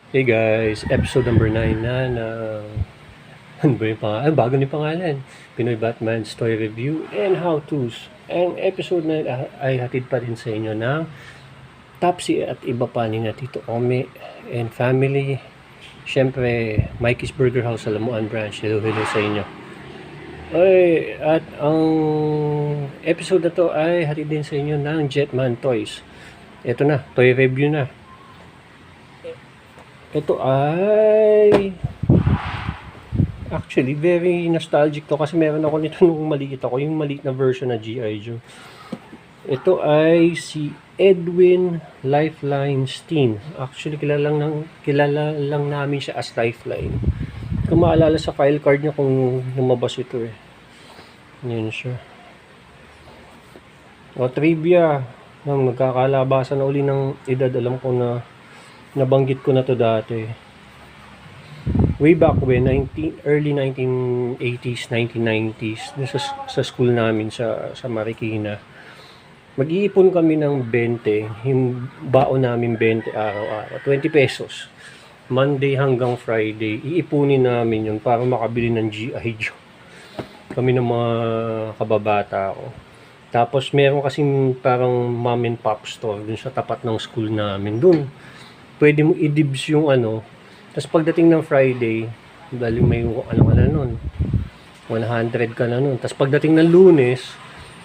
Hey guys, episode number 9 na ng ano ba yung pangalan? Bago ni pangalan. Pinoy Batman Story Review and How-Tos. Ang episode na ay hatid pa rin sa inyo ng Topsy at iba pa ni na Tito Ome and family. Siyempre, Mikey's Burger House sa Lamuan Branch. Hello sa inyo. Ay, at ang episode na to ay hatid din sa inyo ng Jetman Toys. Ito na, toy review na. Ito ay actually very nostalgic to kasi meron ako nito nung maliit ako, yung maliit na version na G.I. Joe. Ito ay si Edwin Lifeline Steen. Actually kilala lang namin siya as Lifeline. Kung maalala sa file card niya kung lumabas ito eh. Yan siya. O trivia, magkakalabasan na uli ng edad. Alam ko na nabanggit ko na to dati. Way back when, early 1980s, 1990s, sa school namin sa Marikina. Mag-iipon kami ng 20, yung baon namin 20 araw-araw, 20 pesos. Monday hanggang Friday, iipunin namin yun para makabili ng G.I. Joe. Kami ng mga kababata ko. Tapos meron kasing parang mom and pop store dun sa tapat ng school namin. Dun, pwede mo i-dibs yung ano. Tapos pagdating ng Friday, dahil may ano ka na nun, 100 ka na nun. Tapos pagdating ng Lunes,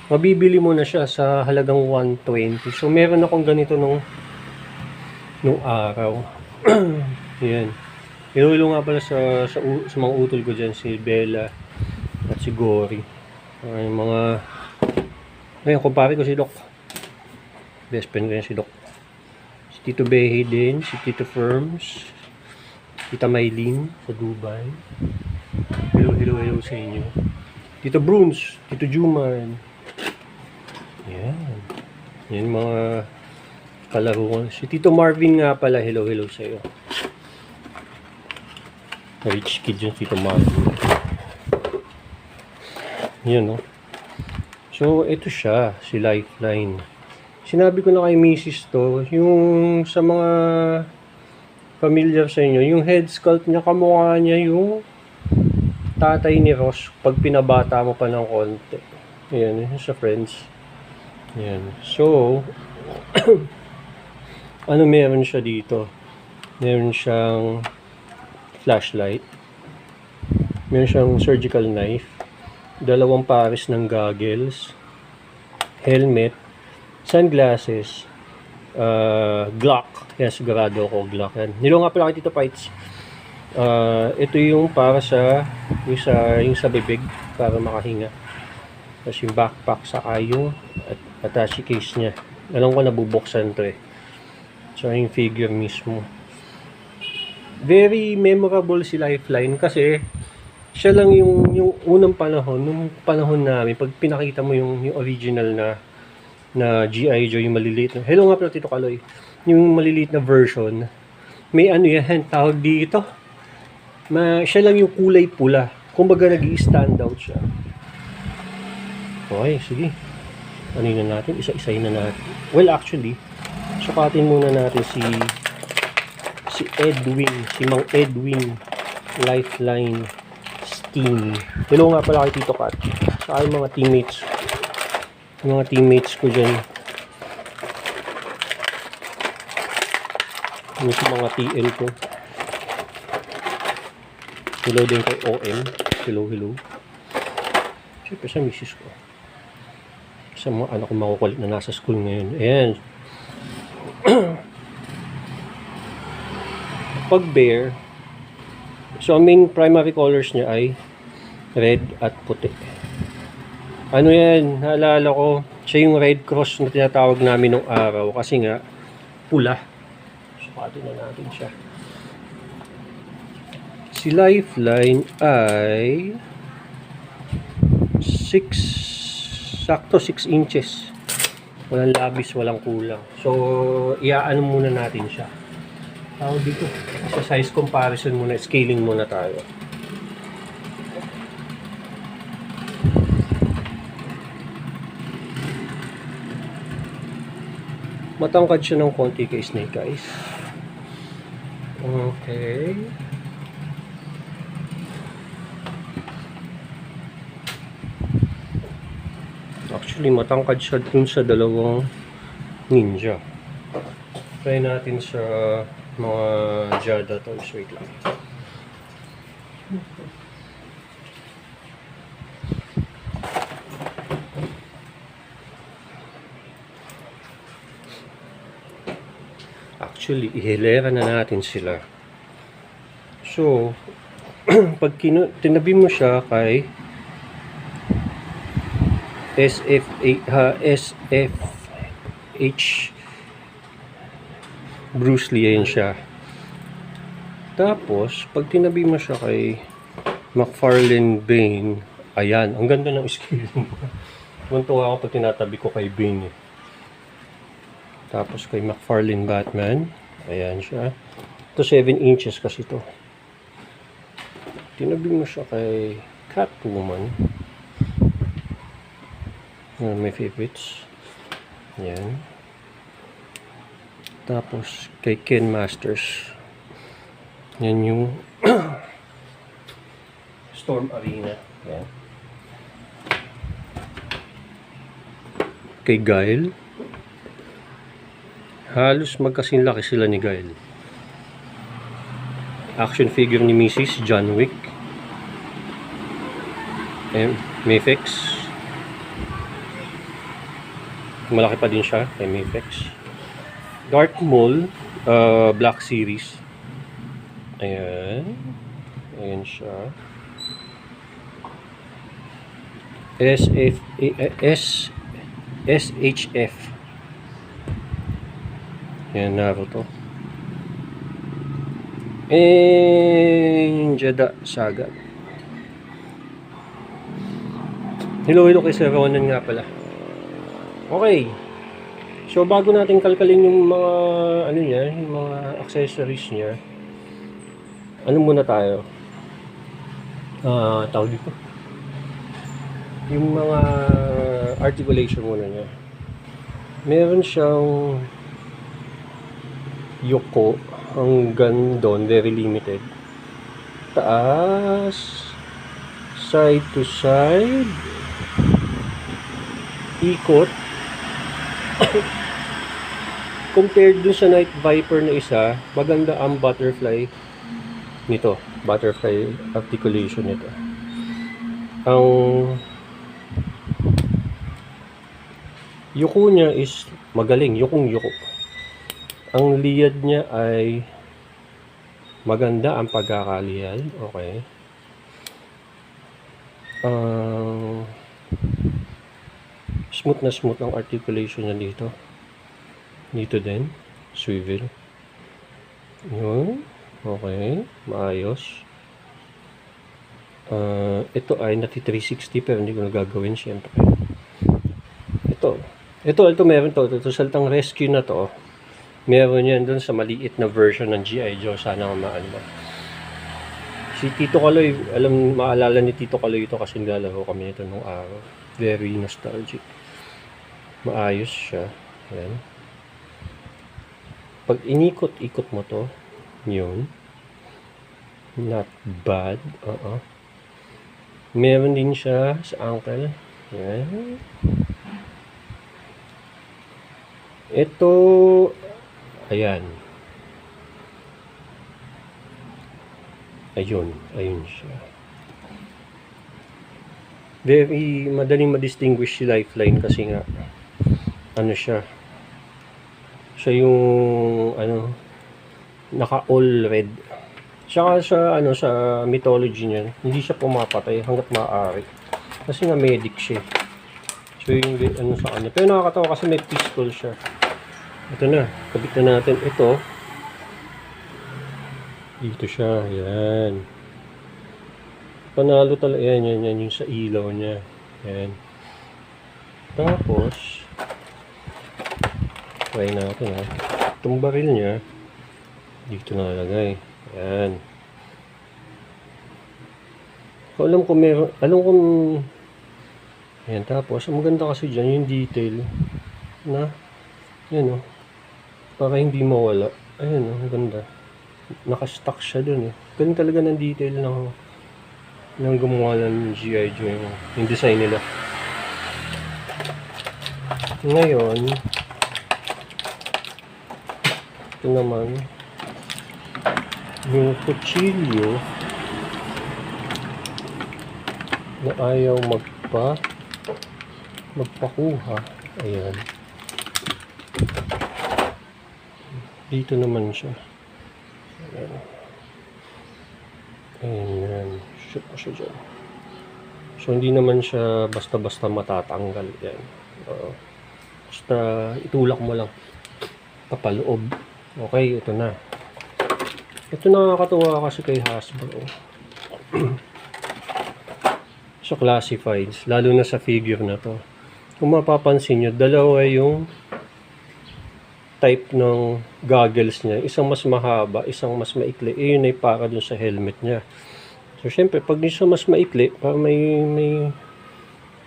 mabibili mo na siya sa halagang 120. So meron akong ganito nung araw. Yan. Inulo nga pala sa mga utol ko dyan, si Bella at si Gory. Yung mga ngayon, kumpare ko si Doc. Best friend ko yan si Doc. Si Tito Behi din, si Tito Firms, Tita Maylin sa Dubai. Hello sa inyo. Tito Bruns, Tito Juman. Yan. Yan mga kalaro ko. Si Tito Marvin nga pala, hello sa iyo. Rich kid yung Tito Marvin. Yan no. So, ito siya, si Lifeline. Sinabi ko na kay Mrs. to, yung sa mga familiar sa inyo, yung head sculpt niya, kamukha niya yung tatay ni Ross pag pinabata mo pa ng konti. Ayan, yun sa Friends. Ayan. So, ano meron siya dito? Meron siyang flashlight. Meron siyang surgical knife. Dalawang pares ng goggles, helmet, sunglasses, Glock. Yan, sigurado ako Glock yan. Nilo nga pala kay Tito Pites. Ito yung para sa yung sa bibig para makahinga. Tapos yung backpack sa yung attache case niya. Alam ko nabubuksan to eh. So yung figure mismo. Very memorable si Lifeline kasi siya lang yung unang panahon, nung panahon namin, pag pinakita mo yung original na G.I. Joe, yung maliliit na, hello nga pala Tito Kaloy, yung maliliit na version, may ano yan, tawag dito, siya lang yung kulay pula, kumbaga nag-i-stand out siya. Okay, sige, ano yun na natin, isa-isayin na natin. Well, actually, sukatin muna natin si Edwin, si Mang Edwin Lifeline Steen. Hello nga pala kay Tito Kat. Sa aking mga teammates. Yung mga teammates ko dyan. Yung sa mga TL ko. Hello din kay OM. Hello. Siyempre sa misis ko. Sa mga anak ko makukulit na nasa school ngayon. Ayan. Pag bear, so, ang main primary colors niya ay red at puti. Ano yan? Naalala ko, siya yung Red Cross na tinatawag namin nung araw kasi nga, pula. Sukatin na natin siya. Si Lifeline ay 6 inches. Walang labis, walang kulang. So, iaano muna natin siya. Dito, sa size comparison muna, scaling muna tayo. Matangkad siya ng konti kay Snake Eyes. Okay. Actually, matangkad siya dun sa dalawang ninja. Try natin sa mga Jada toys. Wait lang. Actually, ihilera na natin sila. So, pag tinabi mo siya kay SFH Bruce Lee, ayan siya. Tapos, pag tinabi mo siya kay McFarlane Bane, ayan, ang ganda ng scale mo. Tuntua ako pag tinatabi ko kay Bane. Tapos kay McFarlane Batman, ayan siya. Ito 7 inches kasi ito. Tinabi mo siya kay Catwoman. Yan, may favorites. Ayan. Tapos kay Ken Masters. Yan yung Storm Arena. Ayan. Kay Guile. Halos magkasing laki sila ni Guile. Action figure ni Mrs. John Wick. Mafex. Malaki pa din siya kay Mafex. Dark Maul, Black Series. Ayan. Ayan siya. SHF. Ayan, Naruto. And Jada Saga. Hello kay Sir Ronan nga pala. Okay. So bago natin kalkalin yung mga ano niya, yung mga accessories niya. Ano muna tayo? Tawag dito. Yung mga articulation muna niya. Meron siyang Yoko hanggang doon, very limited. Taas, side to side, ikot. Compared dun sa Night Viper na isa, maganda ang butterfly nito, butterfly articulation nito. Ang Yoko niya is magaling, yokong yoko. Ang liyad niya ay maganda ang pagkakaliyad. Okay. Smooth na smooth ang articulation niya dito. Dito din. Swivel. Yun. Okay. Maayos. Ito ay nati 360 pero hindi ko na gagawin siyempre. Ito meron to. Ito saltang rescue na to. Meron yan dun sa maliit na version ng G.I. Joe. Sana maano ba. Si Tito Kaloy, maalala ni Tito Kaloy ito kasi nilalaro kami nito nung araw. Very nostalgic. Maayos siya. Ayan. Pag inikot-ikot mo to, yun. Not bad. Meron din siya sa ankle. Ayan. Ito, ayan. Ayun siya. Very madaling ma-distinguish si Lifeline kasi nga ano siya yung naka all red. Tsaka sa mythology niya, hindi siya pumapatay hangga't maaari. Kasi nga medic siya. So yung sa kanya. Pero nakakatawa kasi may pistol siya. Ito na, kabit na natin ito. Dito siya, yan. Panalo talaga, yan yung sa ilaw niya. Yan. Tapos, try natin ha. Itong baril niya, dito nakalagay. Yan. So, alam kong, yan, tapos, ang maganda kasi dyan, yung detail na, yan o, para hindi mawala. Ayan o, ang ganda. Nakastock siya dun eh. Ganun talaga ng detail ng gumawa ng G.I. Joe yung design nila. Ngayon, ito naman, yung kutsilyo na ayaw magpakuha. Ayan. Dito naman siya. Ayan. Ayan. Shoot mo siya dyan. So, hindi naman siya basta-basta matatanggal. Ayan. Basta itulak mo lang. Papaloob. Okay, ito na. Ito nakakatuwa kasi kay Hasbro. So, classifieds. Lalo na sa figure na to. Kung mapapansin nyo, dalawa yung type ng goggles niya. Isang mas mahaba, isang mas maikli. Yun ay para dun sa helmet niya. So, syempre, pag isa mas maikli, para may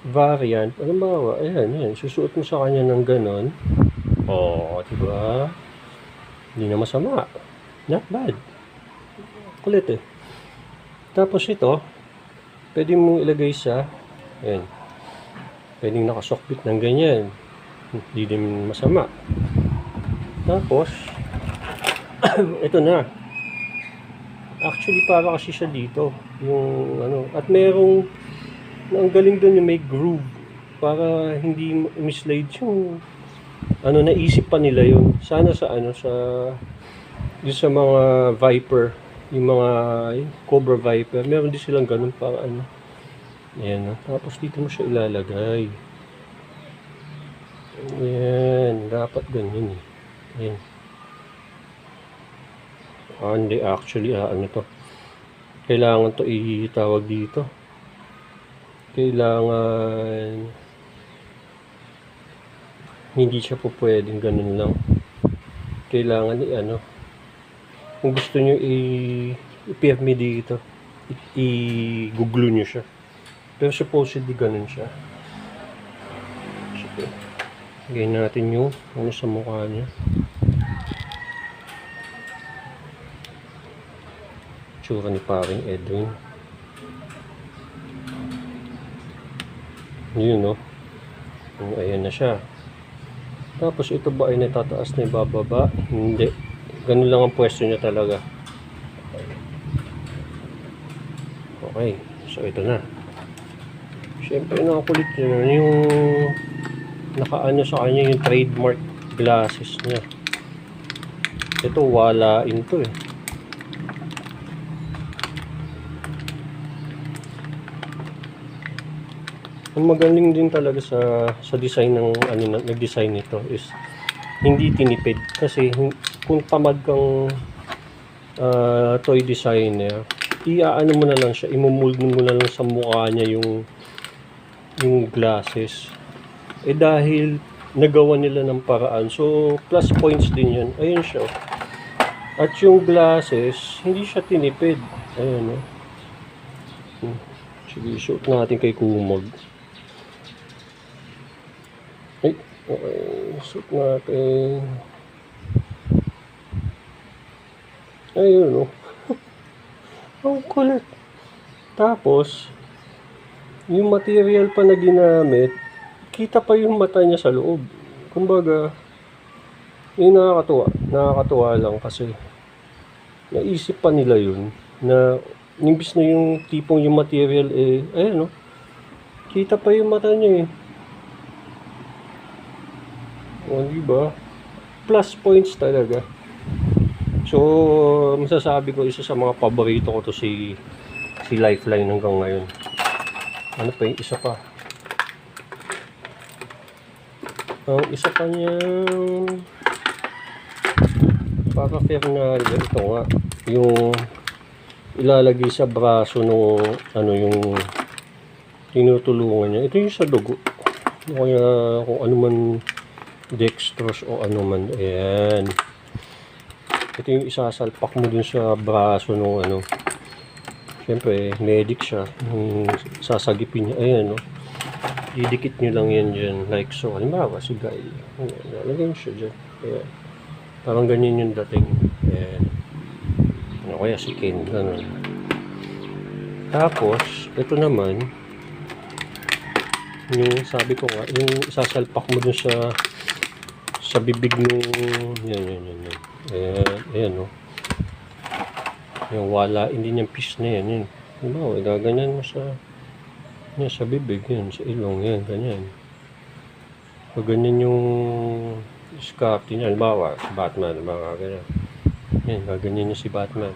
variant. Halimbawa, ayan. Susuot mo sa kanya ng ganon. Oh, diba? Hindi na masama. Not bad. Kulit eh. Tapos ito, pwede mong ilagay sa, ayan. Pwedeng nakasokbit ng ganyan. Hindi din masama. Tapos, ito na. Actually, para kasi siya dito. Yung, at merong, ang galing doon yung may groove. Para hindi mislide yung, naisip pa nila yun. Sana sa, yung sa mga Viper, yung mga Cobra Viper, meron din silang ganun para ayan, tapos dito mo siya ilalagay. Ayan, dapat ganyan eh. Ayan. Hindi, actually, to. Kailangan to itawag dito. Kailangan hindi siya po pwedeng ganun lang. Kailangan kung gusto nyo i-pirmi dito, i-glue nyo siya. Pero supposedly ganun siya. Sige. Lagyan natin yung sa mukha niya. Tsura ni paring Edwin. Yun, no? Ayan na siya. Tapos ito ba ay natataas na ibababa? Hindi. Ganun lang ang pwesto niya talaga. Okay. So ito na. Siyempre nakakulit yun. Yung nakaano sa kanya yung trademark glasses niya. Ito walain to eh. Ang magaling din talaga sa design ng nag-design nito is hindi tinipid kasi kung tamad kang toy designer, iaano mo na lang siya, imumold mo na lang sa mukha niya yung glasses. Dahil nagawa nila ng paraan, so plus points din yun. Ayun siya. At yung glasses, hindi siya tinipid. Ayun o. Sige, shoot natin kay Kumag. Ay, okay. Shoot natin. Ayun o. Ang kulit. Tapos, yung material pa na ginamit, kita pa yung mata niya sa loob. Kumbaga, yung nakakatuwa lang kasi naisip pa nila yun na imbis na yung tipong yung material ayan o, kita pa yung mata niya eh. O, diba? Plus points talaga. So, masasabi ko isa sa mga paborito ko to si Lifeline hanggang ngayon. Ano pa yung isa pa? Ang isa pa niyang para Fernando, ito nga yung ilalagay sa braso nung yung tinutulungan niya. Ito yung sa dugo. Kaya kung ano man dextrose o ano man, ayan. Ito yung isasalpak mo dun sa braso nung siyempre medic siya, sasagipin niya, ayan didikit nyo lang yan dyan like so. Halimbawa si Guy, lalagay mo siya dyan, ayan. Parang ganyan yung dating, ayan. O kaya si Ken. Ganun. Tapos, ito naman, yung sabi ko nga, yung isasalpak mo dun sa bibig nung yan. Ayan, no. Yung wala, hindi niyang piece na yan. Diba, gaganyan mo sa bibig, yan, sa ilong, yan, ganyan. So, ganyan yung scarf niya. Halimbawa, si Batman, baka ganyan. Yan, gaganyan niya si Batman.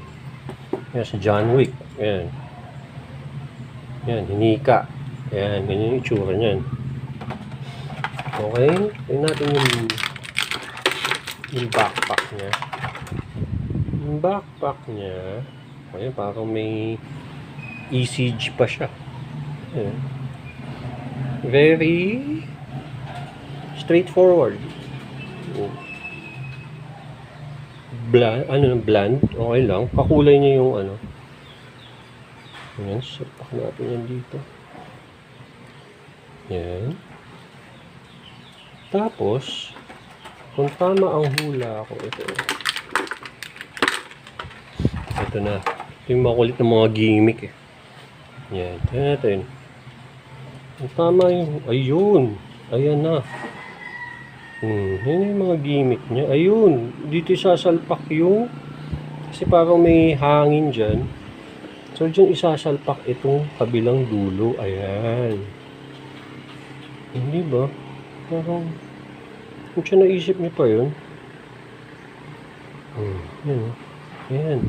Yan, si John Wick. Yan. Yan, hinika. Yan, ganyan yung itsura niyan. Okay, tingnan natin yung backpack niya. Yung backpack niya, ayun, parang may ECG pa siya. Ayan. Very straightforward. Bland. Okay lang. Pakulay niya yung ano. Ayan, sapak natin yan dito. Ayan. Tapos, kung tama ang hula ko, ito na. Ito yung makulit ng mga gimmick eh. Yan. Tignan natin. Kung tama yung, ayun. Ayan na. Yan yung mga gimmick niya. Ayun. Dito isasalpak yung, kasi parang may hangin dyan. So, dyan isasalpak itong kabilang dulo. Ayan. Hindi ba? Parang, kung siya naisip niya pa yun. Yan. Ayan.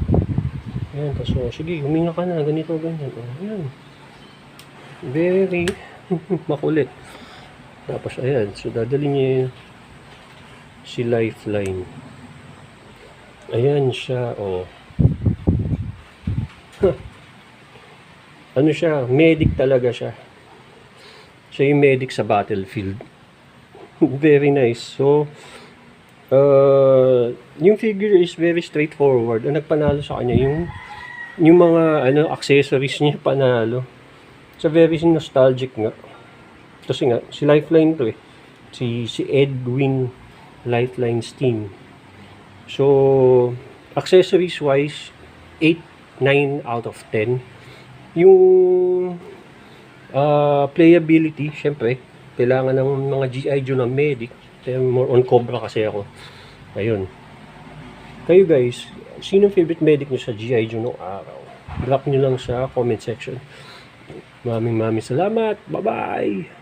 Ayan, so, sige, huminga ka na, ganito, ganyan. Ayan. Very makulit. Tapos, ayan, so, dadali niya si Lifeline. Ayan siya, ano siya, medic talaga siya. Siya yung medic sa battlefield. Very nice. So, yung figure is very straightforward. Ang nagpanalo sa kanya yung mga accessories niya panalo. So very nostalgic nga. Kasi nga si Lifeline to eh. Si Edwin Lifeline's team. So accessories wise 8-9 out of 10. Yung playability, syempre kailangan ng mga G.I. Joe na medic. More on Cobra kasi ako. Ayun. Kayo guys, sinong favorite medic nyo sa G.I. Joe noong araw? Drop nyo lang sa comment section. Maraming salamat. Bye-bye!